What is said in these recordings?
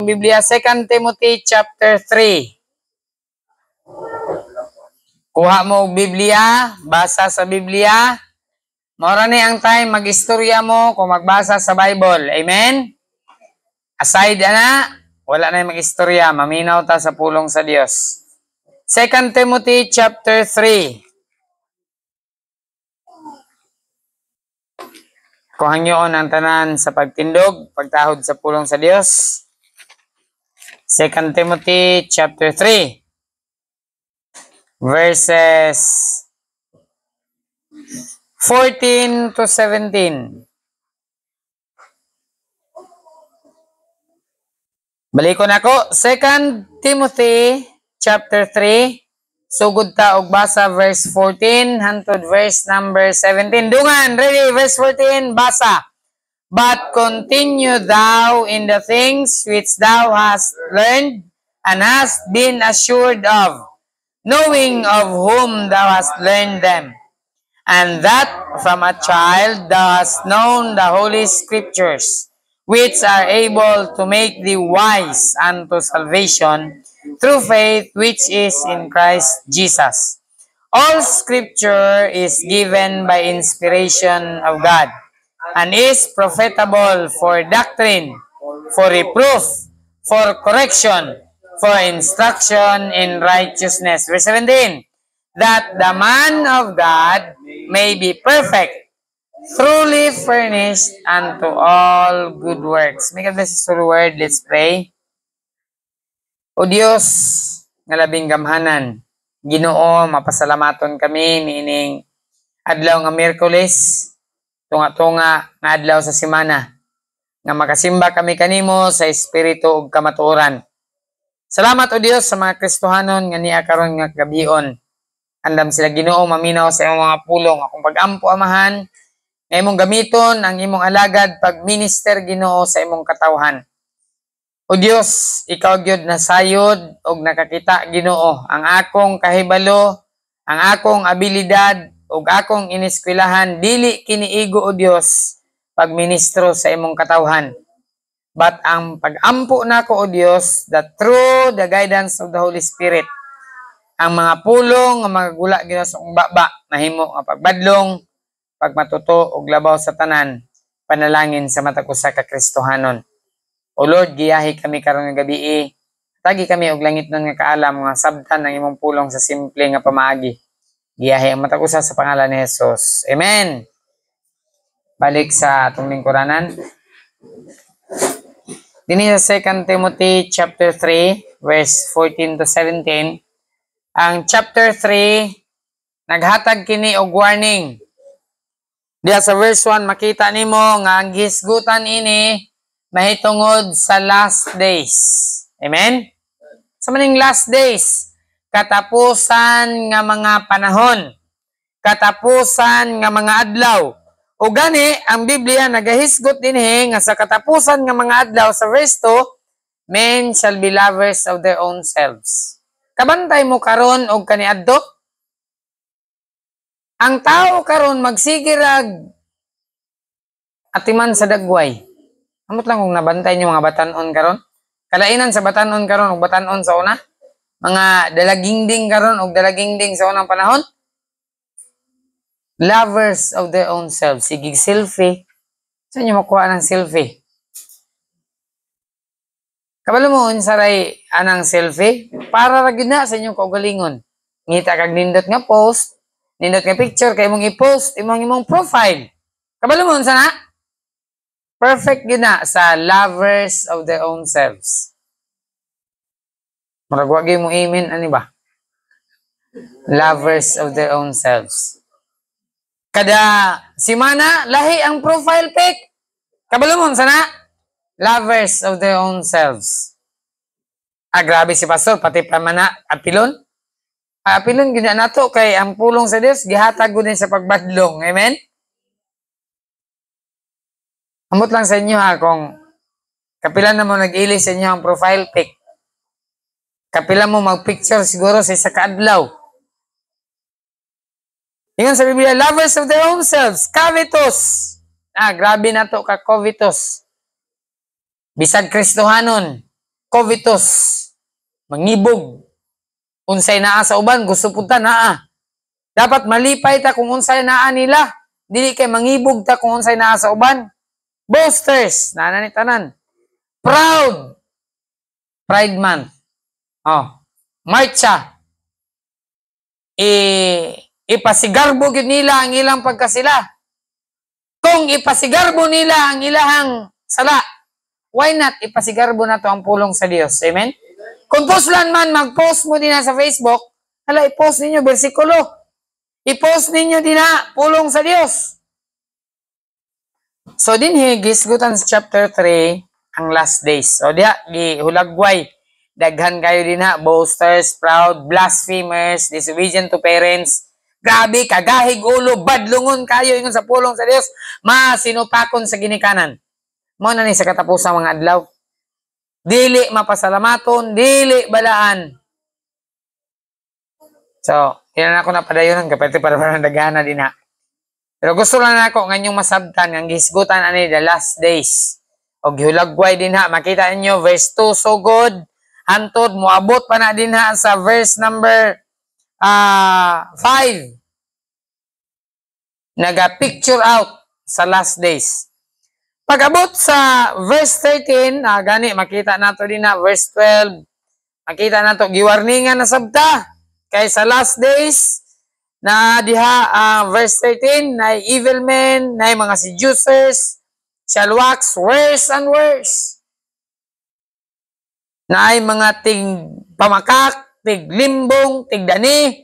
Biblia, 2 Timothy chapter 3. Kuha mo og Biblia, basa sa Biblia. Mora ni ang time mag-istorya mo kung magbasa sa Bible. Amen? Aside na, wala na mag-istorya. Maminaw ta sa pulong sa Dios. 2 Timothy chapter 3. Kuhang yun ang tanan sa pagtindog, pagtahod sa pulong sa Dios. 2 Timothy chapter 3. Verses 14 to 17. Balikon ako, 2 Timothy chapter 3. Sugod ta og basa verse 14 hangtod verse number 17. Dungan, ready, verse 14, basa. But continue thou in the things which thou hast learned and hast been assured of, knowing of whom thou hast learned them, and that from a child thou hast known the holy scriptures, which are able to make thee wise unto salvation through faith which is in Christ Jesus. All scripture is given by inspiration of God, and is profitable for doctrine, for reproof, for correction, for instruction in righteousness. Verse 17, that the man of God may be perfect, truly furnished unto all good works. May God bless His holy word. Let's pray. O Dios, nga labing gamhanan, Ginoo, mapasalamaton kami niining adlaw nga Miyerkules, tunga-tunga nga adlaw sa semana, nga makasimba kami kanimo sa espiritu ug kamatuoran. Salamat o Dios sa mga Kristohanon nga niya karon nga gabion. Andam sila Ginoo maminaw sa imong mga pulong, akong pag-ampo amahan, nga imong gamiton ang imong alagad pag-minister Ginoo sa imong katawhan. O Dios, ikaw gyud nasayod og nakakita Ginoo ang akong kahibalo, ang akong abilidad ug akong ineskwelahan, dili kiniigo o Dios pagministro sa imong katawhan. But ang pag-ampo nako o Dios, through the guidance of the Holy Spirit, ang mga pulong nga magagula Ginoo sa akong baba, mahimo nga pagbadlong, pagmatuto ug labaw sa tanan, panalangin sa matag usa ka Kristohanon. O Lord, giyahi kami karon nga gabi. Tagi kami og langit nun nga kaalam nga sabtan ng imong pulong sa simple nga pamaagi. Giyahi ang matag usa sa pangalan ni Jesus. Amen. Balik sa atong lingkuranan. Dinhi sa 2 Timothy chapter 3 verse 14 to 17. Ang chapter 3 naghatag kini og warning. Diya sa verse 1 makita nimo nga ang gisgutan ini mahitungod sa last days. Amen? Sa maning last days, katapusan nga mga panahon, katapusan nga mga adlaw. O gani, ang Biblia nagahisgot dinhi nga sa katapusan nga mga adlaw sa verse 2, men shall be lovers of their own selves. Kabantay mo karon og kaniadto? Ang tao karon magsigirag atiman sa dagway. Amot lang kung nabantay niyo mga batanon karon. Kalainan sa batanon karon ug batanon sa una. Mga dalagingding karon ug dalagingding sa unang panahon. Lovers of their own selves. Sige, selfie. Saan niyo makuha ng selfie? Kabalo mo unsaray anang selfie? Para ra gyud na sa inyong kaugalingon. Ngita kag nindot nga post, nindot nga picture kay imong i-post imong profile. Kabalo mo unsa na? Perfect yun na sa lovers of their own selves. Maragwagi mo amen, ano ba? Lovers of their own selves. Kada simana, lahi ang profile pic. Kabalo mo, sana? Lovers of their own selves. Grabe si pastor, pati pa man na, apilon. Apilon, gina na to, kay ang pulong sa Diyos, gihatag ko din sa pagbadlong. Amen? Amot lang sa inyo ha, kung kapilan na mo nag-ili sa inyo ang profile pic. Kapilan mo mag-picture siguro sa isa kaadlaw. Ingon sa Biblia, lovers of their own selves, covetous. Grabe na to ka covetous. Bisag Kristohanon. covetous, mangibog. Unsay naa sa uban, gusto punta naa. Dapat malipay ta kung unsay naa nila. Dili kay mangibog ta kung unsay naa sa uban. Boasters, nana ni tanan. Proud, Pride Month. Oh, marcha. Ipasigarbo gyud nila ang ilang pagkasila. Kung ipasigarbo nila ang ilahang sala, why not ipasigarbo na to ang pulong sa Dios? Amen? Kung puslan man, mag-post mo din na sa Facebook, hala, i-post ninyo bersikulo. I-post ninyo din na pulong sa Dios. So, din gisgutan sa chapter 3, ang last days. So, diya, gihulagway. Daghan kayo din na, boasters, proud, blasphemers, disobedient to parents. Grabe, kagahig ulo, badlungon kayo ingon sa pulong sa Dios. Masinupakon sa ginikanan. Mo na ni sa katapusang mga adlaw. Dili mapasalamaton, dili balaan. So, yan ako napadayon kapati para dagana din na. Pero gusto lang ako ngayong masabtan ng gisgutan ani the last days. Og gihulagway din ha, makita niyo verse 2 so good. Hantod moabot pa na din ha sa verse number 5. Naga-picture out sa last days. Pag-abot sa verse 13, gani, makita nato din na verse 12. Makita nato, giwarningan na sabta. Kay sa last days, na diha, verse 13, na evil men, na mga seducers, shall wax worse and worse. Na mga tig pamakak, tig limbong, tig dani,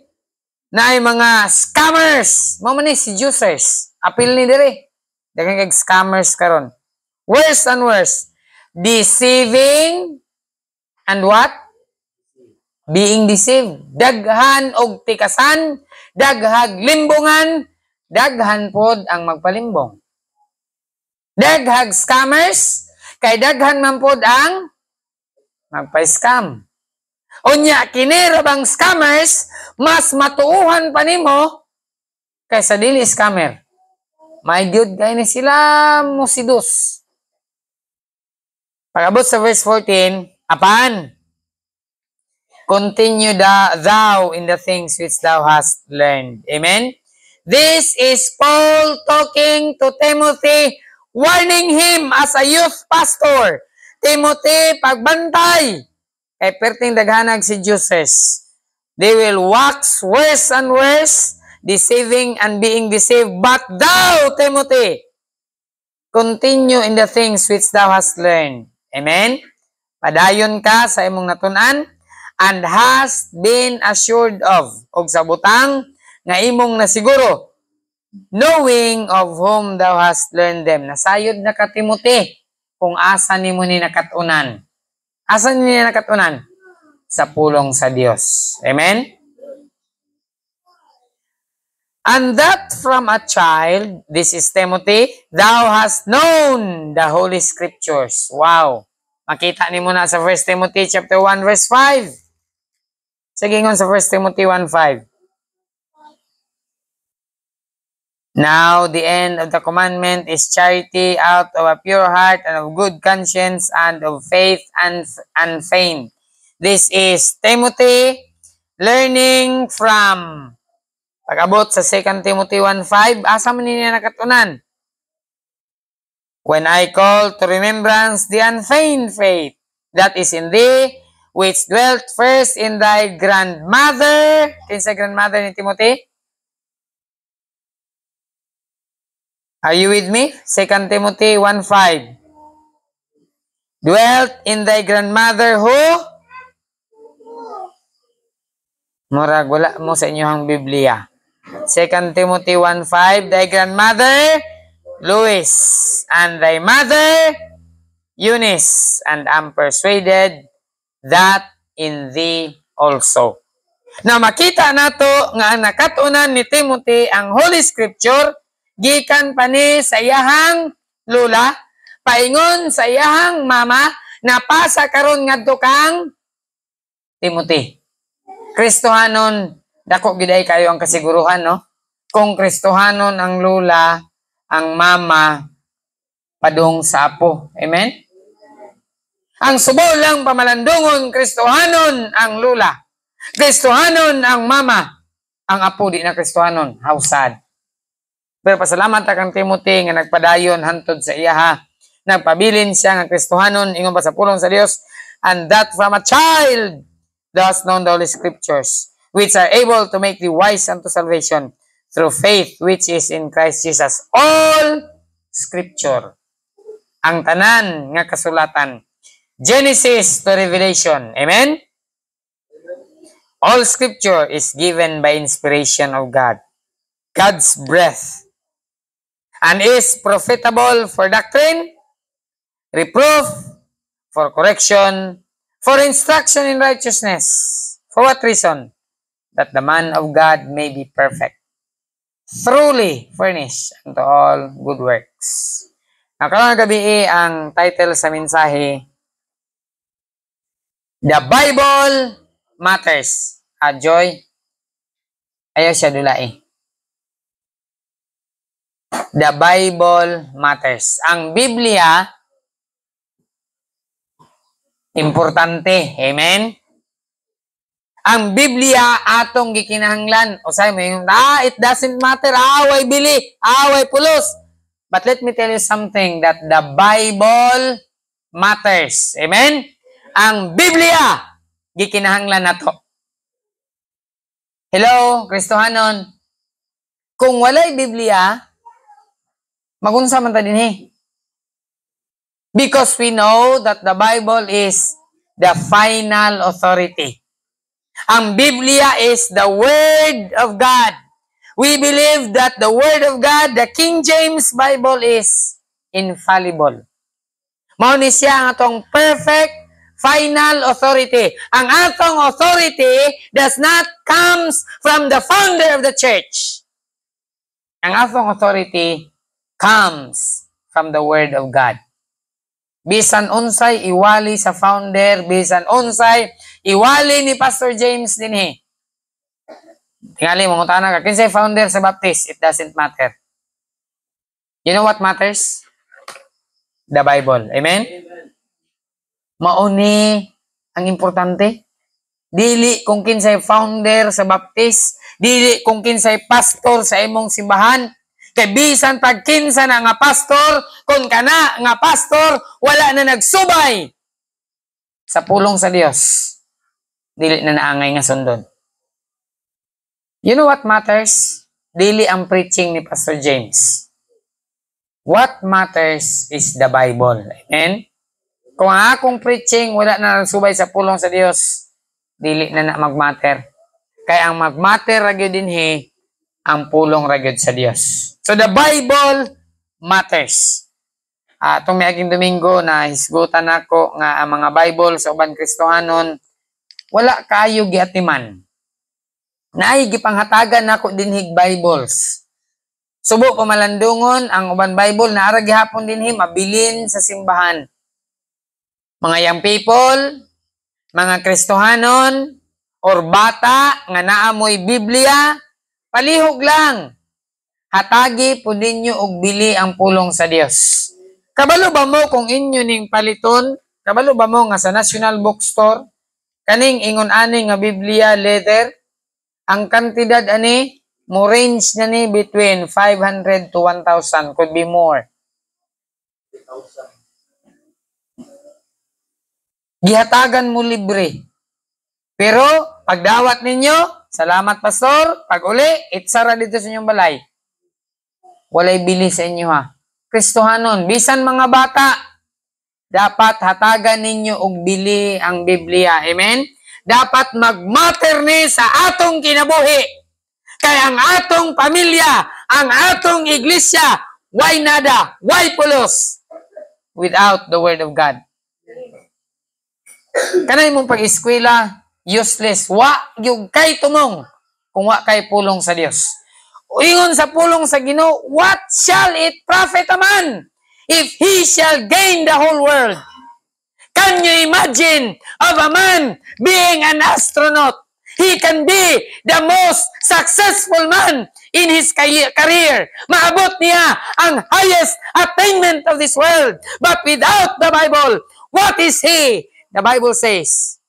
na mga scammers, mga ni seducers. Apil ni dire. Daghang kag scammers karon. Worse and worse. Deceiving and what? Being deceived. Daghan og tikasan, daghag limbongan, daghan pod ang magpalimbong. Daghag scammers, kay daghan man pod ang magpa-scam. Unya kini bang scammers mas matuuhan pa nimo kaysa dili scammer. My God, kaya ni sila musidus. Pag-abot sa verse 14, apan, continue thou in the things which thou hast learned. Amen? This is Paul talking to Timothy, warning him as a youth pastor. Timothy, pagbantay. Kay perting daghanag si Juses. They will wax worse and worse, deceiving and being deceived. But thou, Timothy, continue in the things which thou hast learned. Amen? Padayon ka sa imong natunan and hast been assured of. Og sa butang nga imong nasiguro, knowing of whom thou hast learned them. Nasayod na ka, Timothy, kung asa nimo ni nakatunan. Asa ni nakatunan? Sa pulong sa Dios. Amen? And that from a child, this is Timothy, thou hast known the Holy Scriptures. Wow. Makita ni mo na sa 1 Timothy chapter 1 verse 5. Sige ngon sa 1 Timothy 1:5. Now, the end of the commandment is charity out of a pure heart and of good conscience and of faith and faith. This is Timothy learning from. Pag-abot sa 2 Timothy 1:5, asa man niya nakatunan? When I call to remembrance the unfeigned faith that is in thee, which dwelt first in thy grandmother. Kinsa grandmother ni Timothy? Are you with me? 2 Timothy 1:5. Dwelt in thy grandmother who? Murag wala mo sa inyong Biblia. 2 Timothy 1:5, thy grandmother Lois and thy mother Eunice, and am persuaded that in thee also. Na makita nato nga ang nakatunan ni Timothy ang Holy Scripture gikan pa ni sa iyahang lula, paingon sa iyahang mama, napasa karon ngadto kang Timothy. Kristohanon, dako giday kayo ang kasiguruhan, no? Kung Kristohanon ang lula, ang mama, padung sa apo. Amen? Ang subo lang pamalandungon, Kristohanon ang lula. Kristohanon ang mama. Ang apo di na Kristohanon. How sad. Pero pasalamat kang Timothy nga nagpadayon hantod sa iya ha. Nagpabilin siya nga Kristohanon ingon pa sa pulong sa Dios, and that from a child thus known the Holy Scriptures, which are able to make thee wise unto salvation through faith which is in Christ Jesus. All Scripture, ang tanan nga kasulatan, Genesis to Revelation. Amen? All Scripture is given by inspiration of God, God's breath, and is profitable for doctrine, reproof, for correction, for instruction in righteousness. For what reason? That the man of God may be perfect, truly furnished unto all good works. Nakarang gabi ang title sa mensahe, The Bible Matters. Joy, ayaw siya dulai. The Bible matters. Ang Biblia, importante. Amen? Ang Biblia, atong gikinahanglan. O sabi mo yung, it doesn't matter. Away bili. Away pulos. But let me tell you something, that the Bible matters. Amen? Ang Biblia, gikinahanglan na to. Hello, Kristohanon. Kung walay Biblia, magunsa man ta dinhi. Because we know that the Bible is the final authority. Ang Biblia is the Word of God. We believe that the Word of God, the King James Bible, is infallible. Mao ni siya ang atong perfect final authority. Ang atong authority does not comes from the founder of the church. Ang atong authority comes from the Word of God. Bisan unsay iwali sa founder, bisan unsay iwali ni Pastor James dinhi. Tingali mo ngutana ka, kinsay founder sa Baptist, it doesn't matter. You know what matters? The Bible. Amen? Mauni ang importante. Dili kung kinsay founder sa Baptist, dili kung kinsay pastor sa imong simbahan. Kay bisan pag kinsa na nga pastor, kung kana nga pastor, wala na nagsubay sa pulong sa Dios, dili na naangay nga sundon. You know what matters? Dili ang preaching ni Pastor James. What matters is the Bible. Amen? Kung ang akong preaching wala na nagsubay sa pulong sa Dios, dili na magmatter. Kaya ang magmatter ragyod dinhi ang pulong ragyod sa Dios. So the Bible matters. Itong miaging Domingo na hisgutan ako nga ang mga Bible sa uban Kristohanon wala kayo giatiman. Naay gipanghatagan nako dinhig Bibles. Subo pamalandungon ang uban Bible na ara gihapon dinhi mabilin sa simbahan. Mga young people, mga Kristohanon, or bata nga naamoy Biblia, palihog lang. Hatagi po ninyo og bili ang pulong sa Dios. Kabalo ba mo kung inyo ning paliton? Kabalo ba mo nga sa National Bookstore kaning ingon ani nga Biblia leather, ang kantidad ani mo range na ni between 500 to 1,000, could be more. Gihatagan mo libre. Pero pagdawat ninyo, salamat pastor, pag uli, itsara dito sa inyong balay. Walay bili sa inyo ha. Kristohanon, bisan mga bata, dapat hatagan ninyo og bili ang Biblia. Amen? Dapat magmatter ni sa atong kinabuhi. Kaya ang atong pamilya, ang atong iglesia, why nada, why pulos without the Word of God? Kanay mong pag-eskwela, useless. Wa yung kay tumong kung wa kay pulong sa Dios. Ingon sa pulong sa Ginoo, what shall it profit a man if he shall gain the whole world? Can you imagine of a man being an astronaut? He can be the most successful man in his career. Maabot niya ang highest attainment of this world. But without the Bible, What is he? The Bible says,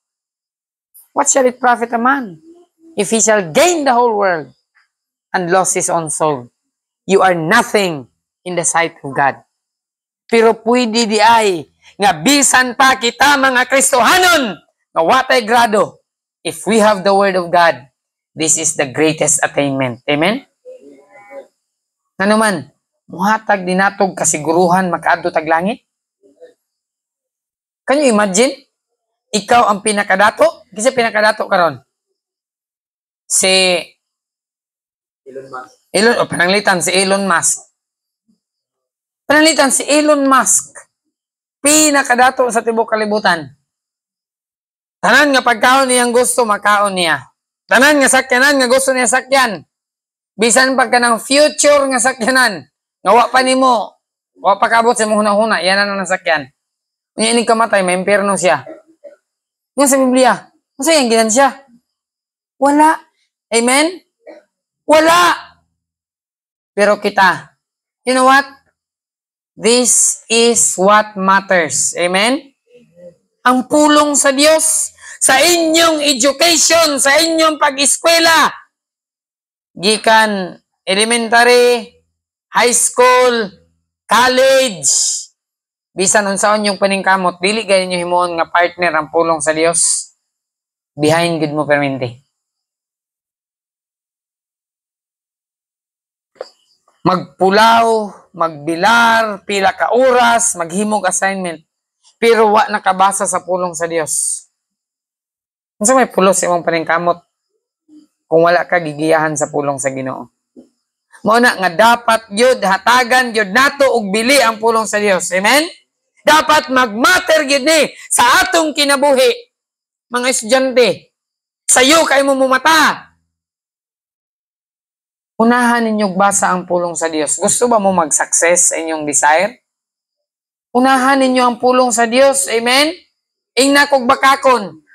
what shall it profit a man if he shall gain the whole world and lose his own soul? You are nothing in the sight of God. Pero pwede di ay nga bisan pa kita mga Kristohanon nga watay grado. If we have the Word of God, this is the greatest attainment. Amen? Ano man, muhatag dinatog kasiguruhan makaadto tag langit? Can you imagine? Ikaw ang pinakadato? Kasi pinakadato karon. Si pananglitan si Elon Musk. Pananglitan si Elon Musk. Pinakadato sa tibok kalibutan. Tanan nga pagkaon niyang gusto, makaon niya. Tanan nga sakyanan nga gusto niya sakyan. Bisan pagka ng future nga sakyanan. Nga wa pa nimo, wa pa kabot sa mong hunahuna, yan ang nasakyan. Kung yan kamatay, may impyerno siya. Nga sa Biblia, kasi yung ginan siya. Wala. Amen? Wala. Pero kita, you know what? This is what matters. Amen? Ang pulong sa Diyos, sa inyong education, sa inyong pag-eskwela, gikan elementary, high school, college, bisan unsaon yung paningkamot, dili gani nyo himuon nga partner ang pulong sa Dios. Behind good mo permente. Magpulaw, magbilar, pila ka oras, maghimog assignment, pero wa nakabasa sa pulong sa Dios. Unsa may pulos sa imong paningkamot kung wala ka gigiyahan sa pulong sa Ginoo? Mao na nga dapat gyud hatagan gyud nato og bili ang pulong sa Dios. Amen? Dapat magmatter gyud ni sa atong kinabuhi. Mga estudyante, sayo kay mo mumata. Unahan ninyong basa ang pulong sa Dios. Gusto ba mo mag-success sa inyong desire? Unahan ninyo ang pulong sa Dios. Amen? Ingna kog bakakon.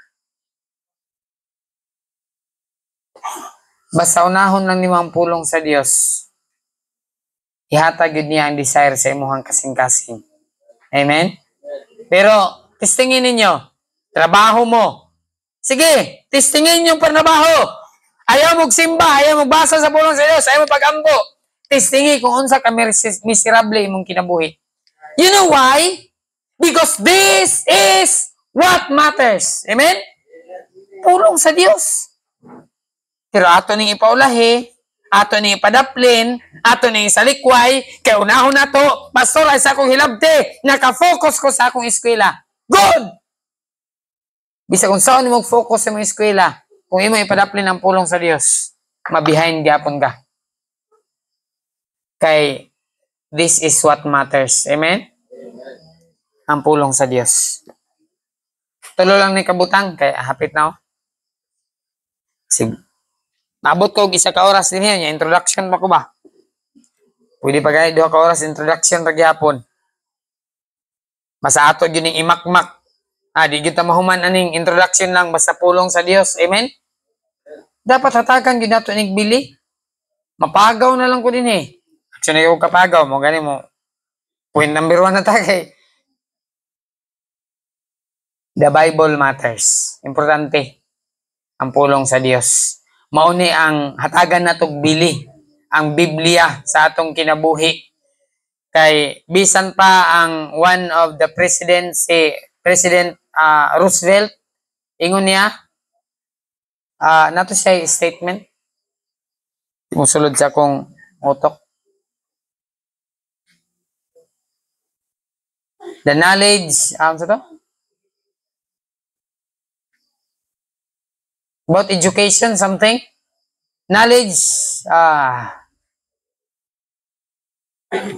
Basta unahon lang nimo ang pulong sa Dios. Ihatag yun niya ang desire sa imuhang kasing-kasing. Amen? Pero, testingin ninyo, trabaho mo. Sige, testingin yung panabaho. Ayaw mong simba, ayaw mong basa sa pulong sa Diyos, ayaw mong pag-ampo. Testingi kung unsa ka miserable imong kinabuhi. You know why? Because this is what matters. Amen? Pulong sa Diyos. Pero ato ning ipaulahi, ato ning ipadaplin, ato ning isalikway, kay unahon na to, pastor ay sa akong hilabte, nakafocus ko sa akong eskwela. Good! Bisa kung saan mo focus sa mong eskwela, kung imo ipadaplin ang pulong sa Dios, mabihind gyapon ka. Kay this is what matters. Amen? Ang pulong sa Dios. Tulo lang ni kabutang kay hapit na. Sige. Naabot ko isa ka oras din yan. Introduction pa ko ba? Pwede pa gaya 2 ka oras introduction ra gyapon. Basta ato yun yung imakmak. Di kita mahuman aning introduction lang basta pulong sa Dios. Amen? Dapat hatagan yun nato nagbili. Mapagaw na lang ko din eh. Actually, yung kapagaw mo, gani mo. Point number 1 na tagay. The Bible matters. Importante. Ang pulong sa Dios. Mauni ang hatagan natog bili. Ang Biblia sa atong kinabuhi. Kay bisan pa ang one of the President Roosevelt, ingon niya, nato siya statement. Musulod sa akong utok. The knowledge, ano to? About education, something. Knowledge,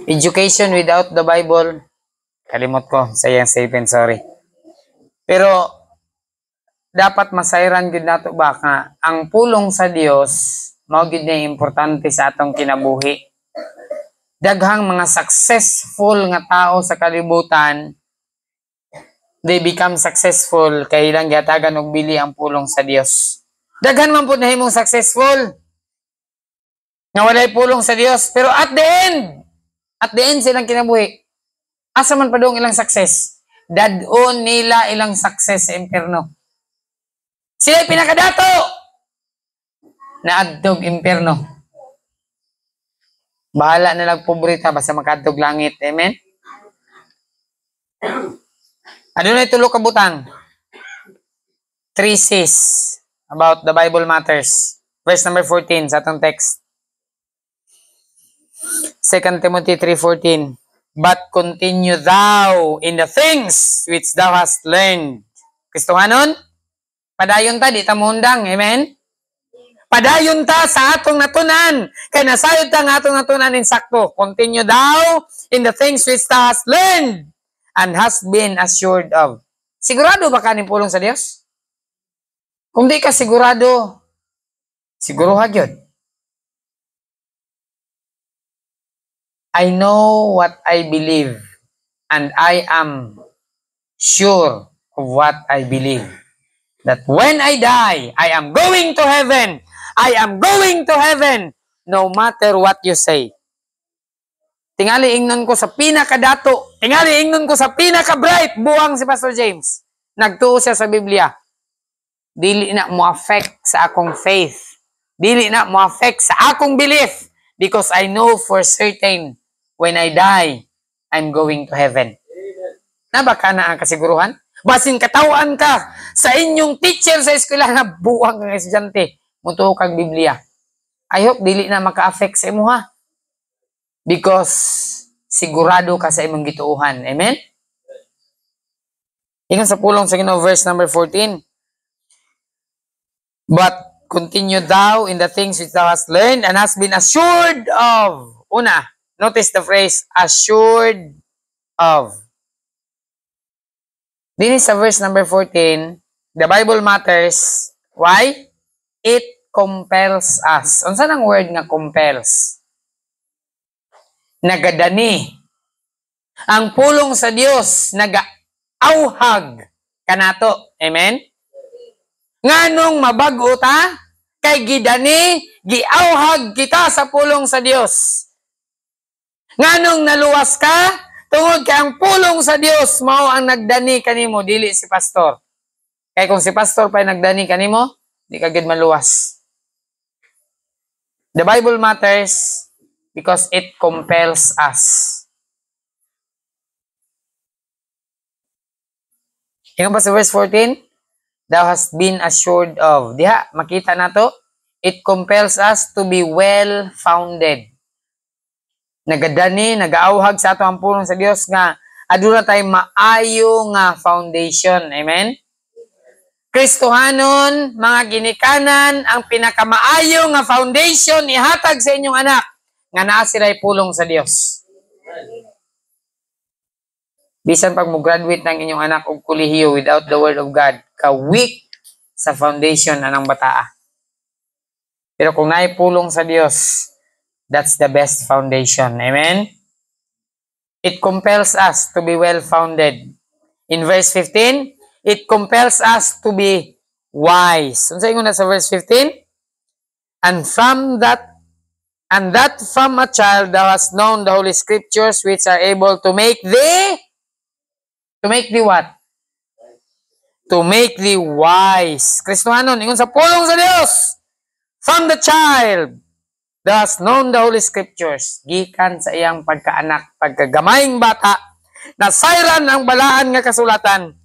education without the Bible. Kalimot ko, sayang statement, sorry. Pero, dapat masayran gud nato ba nga ang pulong sa Dios mao gud na importante sa atong kinabuhi. Daghang mga successful nga tao sa kalibutan, they become successful kay ilang gihatagan og bili ang pulong sa Dios. Daghan man pud nahimong successful nga walay pulong sa Dios, pero at the end silang kinabuhi, asa man pa dong ilang success? dadon nila ilang success sa impyerno. Sila pinakadato na adtog impyerno. Bahala na lang pobrita basta makadtog langit. Amen? Ano na itulo ka butang? 3 C's about the Bible matters. Verse number 14 sa atong text. 2 Timothy 3:14. But continue thou in the things which thou hast learned. Kristohanon, padayon ta, di ta muundang. Amen? Padayon ta sa atong natunan. Kaya nasayod ta nga atong natunan in sakto. Continue thou in the things which thou hast learned and hast been assured of. Sigurado ba ka ni pulong sa Dios? Kung di ka sigurado, siguruhan yun. I know what I believe and I am sure of what I believe. That when I die, I am going to heaven. I am going to heaven no matter what you say. Tingali ingnon ko sa pinakadato. Tingali ingnon ko sa pinaka-bright. Buwang si Pastor James. Nagtuo siya sa Biblia. Dili na mo affect sa akong faith. Dili na mo affect sa akong belief. Because I know for certain when I die, I'm going to heaven. Nabaka na ang kasiguruhan? Basin katawan ka sa inyong teacher sa eskwela na buwang ng estudyante. Mutuo kang Biblia. I hope dili na maka-affect sa imo ha. Because sigurado ka sa imong gituuhan. Amen? Ingon sa pulong sa Ginoo verse number 14. But continue thou in the things which thou hast learned and hast been assured of. Una, notice the phrase, assured of. Din sa verse number 14, the Bible matters. Why? It compels us. Unsa nang word nga compels? Nagadani. Ang pulong sa Dios nagaauhag kanato. Amen? Nganong mabago ta? Kay gidani, giauhag kita sa pulong sa Dios. Nganong naluwas ka? Tungod kay ang pulong sa Dios mao ang nagdani kanimo, dili si pastor. Kay kung si pastor pa nagdani kanimo, di ka gid maluwas. The Bible matters because it compels us. Ingon pa sa verse 14, thou hast been assured of. Diha, makita na to. It compels us to be well-founded. Nagadani, nagaauhag sa ato ang pulong sa Dios nga aduna tay maayo nga foundation. Amen? Kristohanon, mga ginikanan, ang pinakamaayo nga foundation ihatag sa inyong anak nga naa sila'y pulong sa Dios. Bisan pag mo-graduate ng inyong anak og kolehiyo without the Word of God, ka-weak sa foundation anang bataa. Pero kung naay pulong sa Dios, that's the best foundation. Amen? It compels us to be well-founded. In verse 15, it compels us to be wise. Unsa ingon na sa verse 15? And that from a child thou hast known the Holy Scriptures which are able to make thee what? To make thee wise. Kristohanon, ingon sa pulong sa Dios. From the child, thou hast known the Holy Scriptures. Gikan sa iyang pagkaanak, pagkagamayng bata, nasayran ang balaan nga kasulatan,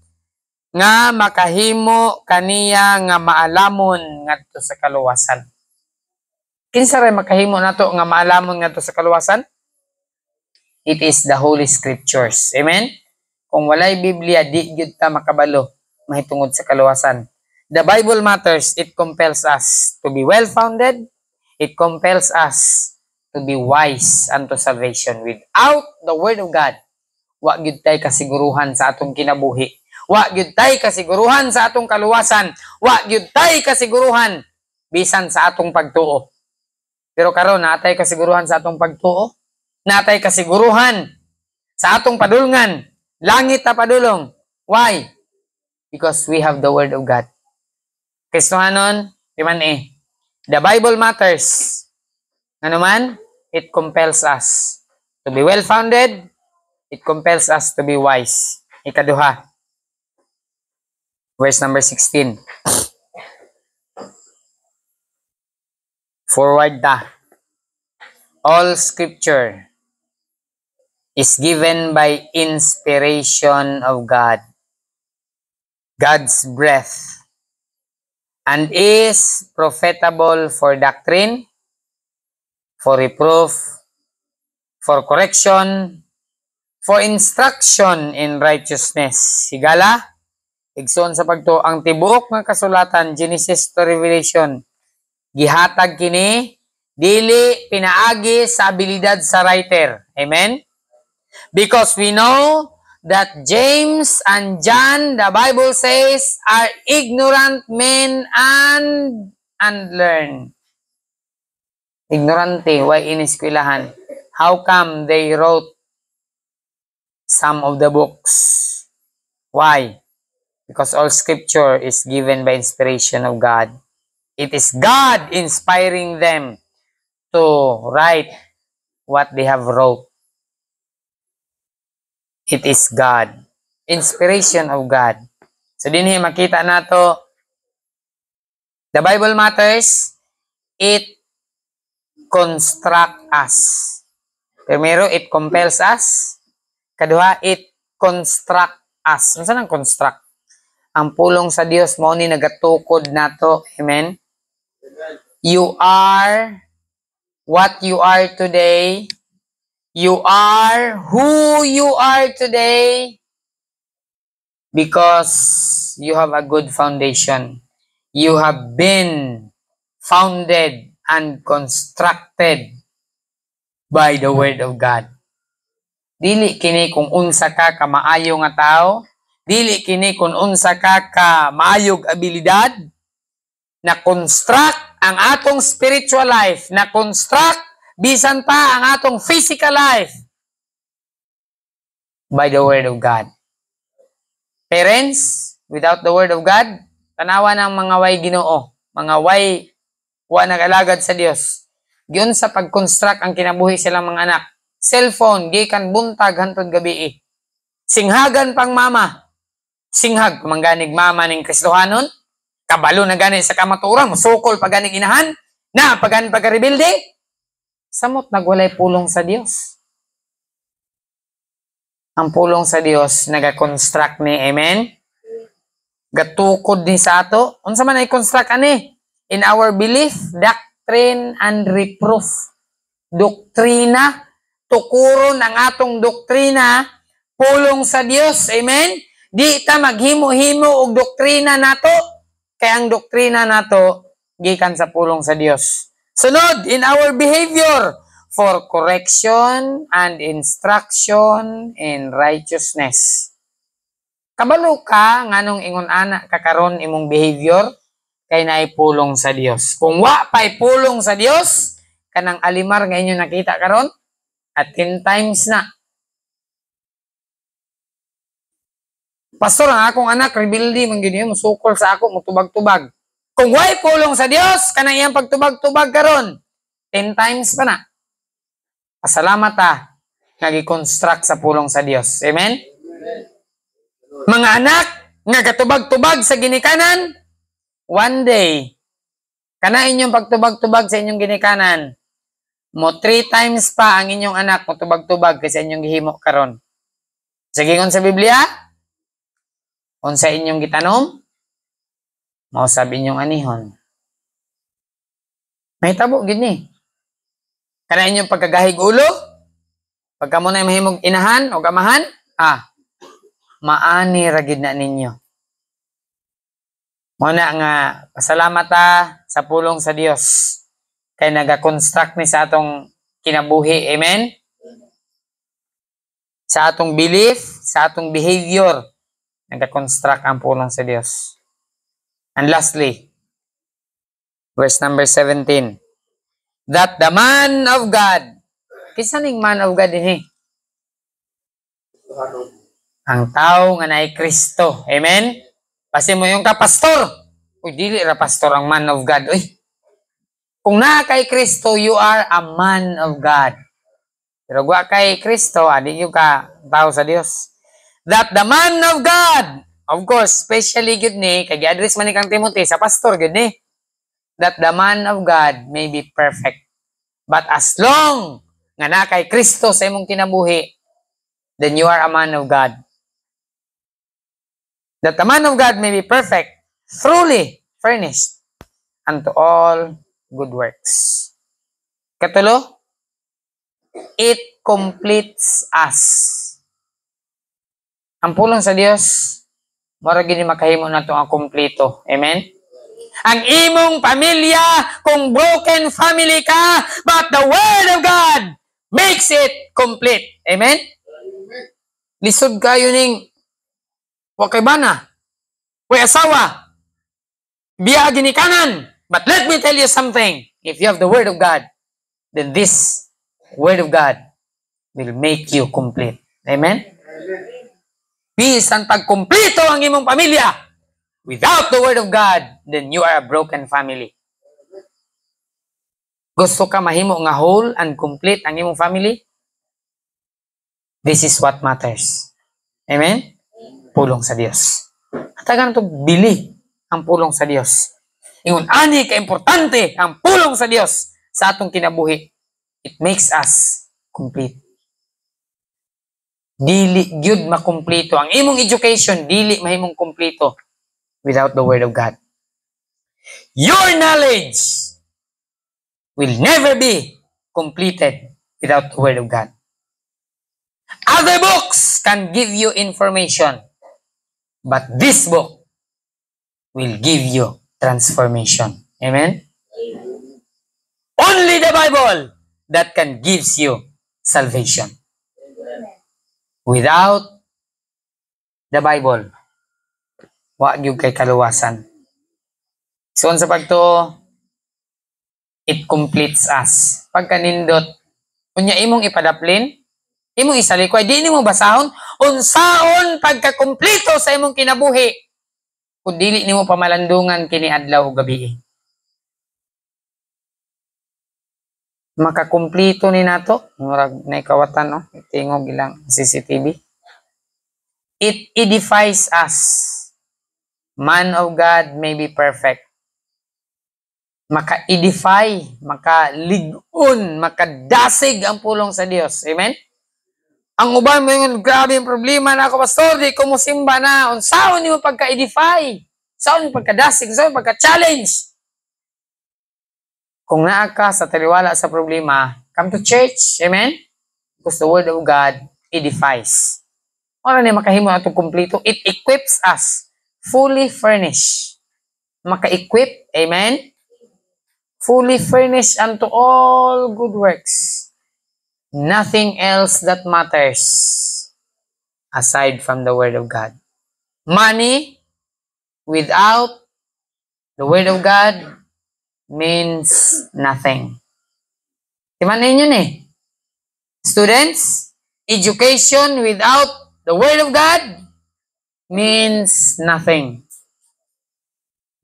nga makahimo kaniya nga maalamon ngadto sa kaluwasan. Kinsa ray makahimo nato nga maalamon ngadto sa kaluwasan? It is the Holy Scriptures. Amen? Kung walay Biblia, di gyud ta makabalo mahitungod sa kaluwasan. The Bible matters. It compels us to be well-founded. It compels us to be wise unto salvation. Without the Word of God, wa gyud tay kasiguruhan sa atong kinabuhi. Wa gyud tay kasiguruhan sa atong kaluwasan. Wa gyud tay kasiguruhan bisan sa atong pagtuo. Pero karon naatay kasiguruhan sa atong pagtuo. Naatay kasiguruhan sa atong padulngan. Langit na padulong. Why? Because we have the Word of God. Kristohanon, the Bible matters. Ano man, it compels us to be well-founded. It compels us to be wise. ikaduha. Verse number 16. Forward ta. All scripture is given by inspiration of God, God's breath, and is profitable for doctrine, for reproof, for correction, for instruction in righteousness. Higala, igsoon sa pagto ang tibuok nga kasulatan, Genesis to Revelation, gihatag kini, dili pinaagi sa abilidad sa writer. Amen? Because we know that James and John, the Bible says, are ignorant men and unlearned. Ignorante, why iniskwelahan? How come they wrote some of the books? Why? Because all scripture is given by inspiration of God. It is God inspiring them to write what they have wrote. It is God. Inspiration of God. So dinhi makita nato, the Bible matters, it construct us. Primero, it compels us. Kaduha, it construct us. Ano saan ang construct? Ang pulong sa Dios mao ni nagatukod nato. Amen? You are what you are today. You are who you are today because you have a good foundation. You have been founded and constructed by the Word of God. Dili kini kung unsa ka maayo nga tao, dili kini kung unsa ka maayog abilidad, na construct ang atong spiritual life, na construct bisan pa ang atong physical life by the Word of God. Parents, without the Word of God, tanawa ng mga way Ginoo, mga way wa nag-alagad sa Dios. Giun sa pag-construct ang kinabuhi silang mga anak. Cellphone, gikan buntag hantod gabi. Singhagan pang mama. Singhag, mangganig mama ning Kristohanon. Kabalo na gani sa kamaturan, musukol pag ganing inahan, na pag ganing pagka-rebuilde. Samot nagwalay pulong sa Dios. Ang pulong sa Dios naga-construct ni, amen? Gatukod ni sa ato. Unsa man ay construct ani? In our belief, doctrine and reproof. Doktrina, tukuron ang atong doktrina, pulong sa Dios, amen? Di ta maghimo-himo og doktrina nato, kay ang doktrina nato gikan sa pulong sa Dios. Sunod, in our behavior, for correction and instruction in righteousness. Kabalo ka, nganong ingon ana kakaron imong behavior, kay naay pulong sa Dios. Kung wa pa'y pulong sa Dios, kanang alimar nga inyo nakita karon, at 10 times na. Pastor, ang akong anak, rebelde, manggini mo, sukol sa ako, mutubag-tubag. Kung wa'y pulong sa Dios, kanang iyang pagtubag-tubag karon, 10 times pa na. Pasalamat nag-construct sa pulong sa Dios. Amen? Mga anak, nga katubag-tubag sa ginikanan, one day, kana inyong pagtubag-tubag sa inyong ginikanan, mo 3 times pa ang inyong anak mo tubag-tubag kasi inyong gihimo karon. Sige ngon sa Biblia, unsa inyong gitanom, mao sabi inyong anihon. May tabo gid ni. Kana inyong pagkagahig ulo, pagka mo na mahimog inahan o gamahan, maani ra gid na ninyo. Muna nga pasalamat sa pulong sa Dios kay naga-construct ni sa atong kinabuhi. Amen? Sa atong belief, sa atong behavior, naga-construct ang pulong sa Dios. And lastly, verse number 17. That the man of God, kisa ning man of God din ang tao nga naay Kristo. Amen? Kasi mo yung pastor. Uy, dili ra pastor ang man of God. Uy, kung na kay Kristo, you are a man of God. Pero wa kay Kristo, adi yung ka tao sa Dios. that the man of God, of course, especially good ni, kay gi-address man ni kang Timothy sa pastor good ni, that the man of God may be perfect. But as long nga na kay Kristo sa imong kinabuhi, then you are a man of God. That the man of God may be perfect, truly furnished unto all good works. Katulo, it completes us. Ang pulong sa Dios, mura gini makahimo nato ang kumpleto. Amen? Ang imong pamilya, kung broken family ka, but the Word of God makes it complete. Amen? Lisod kayo ning wakay bana, way asawa, biya ginikanan. But let me tell you something. If you have the Word of God, then this Word of God will make you complete. Amen? Bisan pagkumpleto ang imong pamilya, without the Word of God, then you are a broken family. Gusto ka mahimo nga whole and complete ang imong family? This is what matters. Amen? Pulong sa Dios. Atagan to bili ang pulong sa Dios. Ingon ani ka importante ang pulong sa Dios sa atong kinabuhi. It makes us complete. Dili gyud makumpleto ang imong education, dili mahimong kumpleto without the Word of God. Your knowledge will never be completed without the Word of God. Other books can give you information, but this book will give you transformation. Amen? Only the Bible that can gives you salvation. Without the Bible, wa gyud kay kaluwasan. So sa pagtuo, it completes us. Pagka nindot, unya imong ipadaplin, imong isalikoy, di nimo basahon, unsaon pagka-kumpleto sa imong kinabuhi, kung dili nimo pamalandungan kini adlaw ug gabi. Makakumpleto ni nato, murag naikawatan, no? Tingog ilang CCTV. It edifies us. Man of God may be perfect. Maka-edify, maka-ligon, makadasig ang pulong sa Dios. Amen? Ang uban mo yung grabe yung problema na ako, pastor, di ko mo simba na. Unsaon niyo pagka-edify? Saan yung pagkadasig? Saan yung pagka-challenge? Kung naa ka sa taliwala sa problema, come to church. Amen? Because the Word of God edifies. Ano na makahimo na itong kumpleto? It equips us, fully furnished. Maka-equip. Amen? Fully furnished unto all good works. Nothing else that matters aside from the Word of God. Money without the Word of God means nothing. Timan ninyo ni. Students, education without the Word of God means nothing.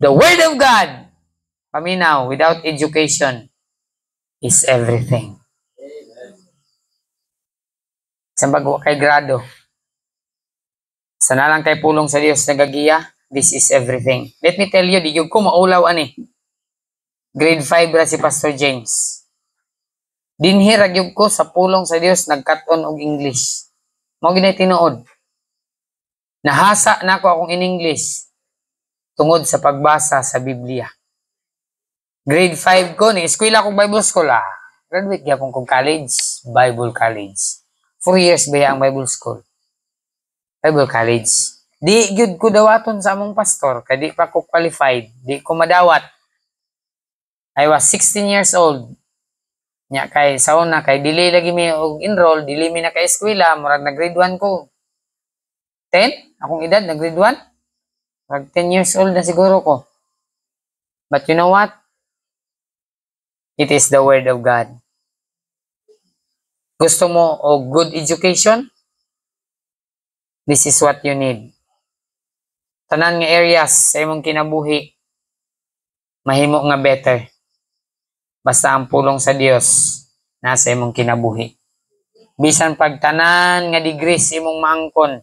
The Word of God, paminaw, without education is everything. Sa bago kay grado, sa nalang kay pulong sa Dios nagagiya, this is everything. Let me tell you, di ko maulaw ani. Grade 5 ra si Pastor James. Dinhirag yun ko sa pulong sa Dios nagkaton og English. Mao ginay tinuod. Nahasa na ako akong in English tungod sa pagbasa sa Biblia. Grade 5 ko ni eskwela kong Bible School. Graduate gyapon kong college, Bible College. 4 years ba ang Bible School? Bible College. Di gyud ko dawaton sa among pastor kay di pa ko qualified, di ko madawat. I was 16 years old. Nya kay sauna kay dili lagi mi og enroll, dili mi na kay eskwela, murag na grade 1 ko. 10 akong edad na grade 1. Murag 10 years old na siguro ko. But you know what? It is the Word of God. Gusto mo o good education? This is what you need. Tanan nga areas sa imong kinabuhi, mahimo nga better. Basta ang pulong sa Dios nasa imong kinabuhi. Bisan pagtanan nga degrees imong maangkon,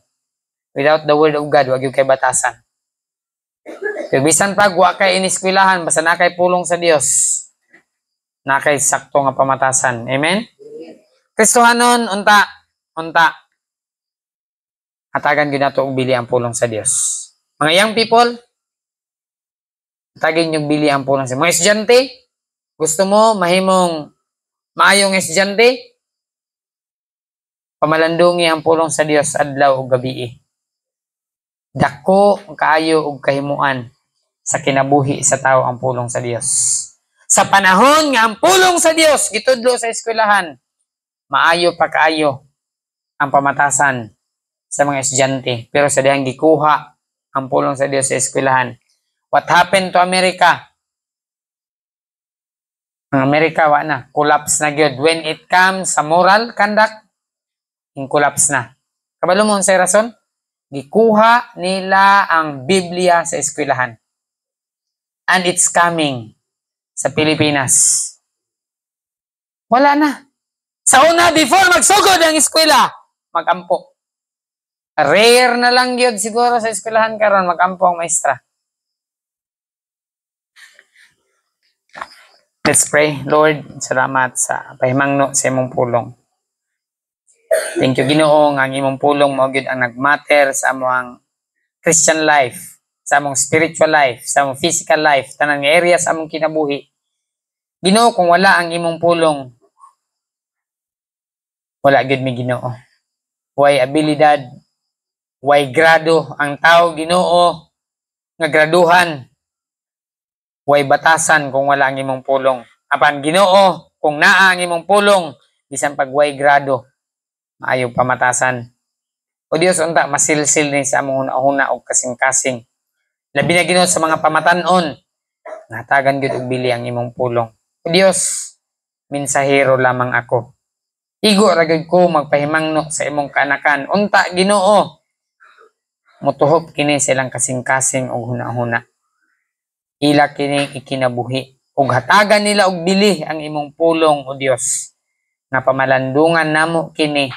Without the word of God, wag yung kay batasan. Pero bisan pag wa kay iniskwelahan, basta na kay pulong sa Dios, na kay sakto nga pamatasan. Amen? Kristohanon, unta. Hatagan gyud nato og bili ang pulong sa Dios. Mga young people, hatagan yung bili ang pulong sa Mga estudyante, gusto mo mahimong maayong estudyante? Pamalandungi ang pulong sa Dios adlaw ug gabi. Dako kaayo og kahimuan sa kinabuhi sa tao ang pulong sa Dios. Sa panahon nga ang pulong sa Dios gitudlo sa eskwelahan, maayo pa kaayo ang pamatasan sa mga estudyante. Pero sa dihang gikuha ang pulong sa Dios sa eskwelahan, what happened to America? Ang Amerika wa na, collapse na gyud. When it comes sa moral conduct, collapse na. Kabalo mo sa rason? Gikuha nila ang Biblia sa eskwelahan. And it's coming sa Pilipinas. Wala na. Sa una, before magsugod ang eskwela, magampo. Rare na lang yun siguro sa eskwelahan karon magampo ang maestra. Let's pray. Lord, salamat sa pahimangno sa imong pulong. Thank you, Ginoo, nga ang imong pulong mao gyud ang nagmatter sa among Christian life, sa among spiritual life, sa among physical life, tanang area sa among kinabuhi. Ginoo, kung wala ang imong pulong, wala gyud mi, Ginoo. Way abilidad, way grado ang tao, Ginoo, nga graduhan. Way batasan kung wala ang imong pulong. Apan, Ginoo, kung naa ang imong pulong, bisan pag way grado, maayo pamatasan. O Dios, unta masilsil ni sa among hunahuna og kasing-kasing. Labi na, Ginoo, sa mga pamatanon, natagan gyud og bili ang imong pulong. O Dios, mensahero lamang ako. Igo ra gyud ko magpahimangno sa imong kaanakan. Unta, Ginoo, mutuhop kini silang kasing-kasing og hunahuna. Ila kini ikinabuhi. Ug hatagan nila og bili ang imong pulong, o Dios, nga pamalandungan namo kini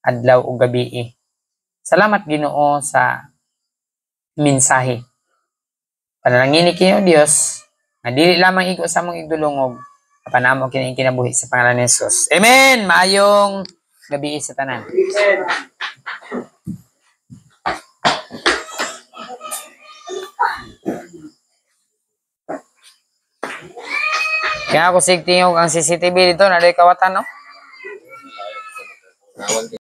adlaw ug gabi. Salamat, Ginoo, sa mensahe. Panalangin kini, o Dios, nga dili lamang igo sa among igdulungog, apanamo kini kinabuhi sa pangalan ni Jesus. Amen. Maayong gabi sa tanan. Kaya ako sigtingog ang CCTV dito, naday kawatan, no?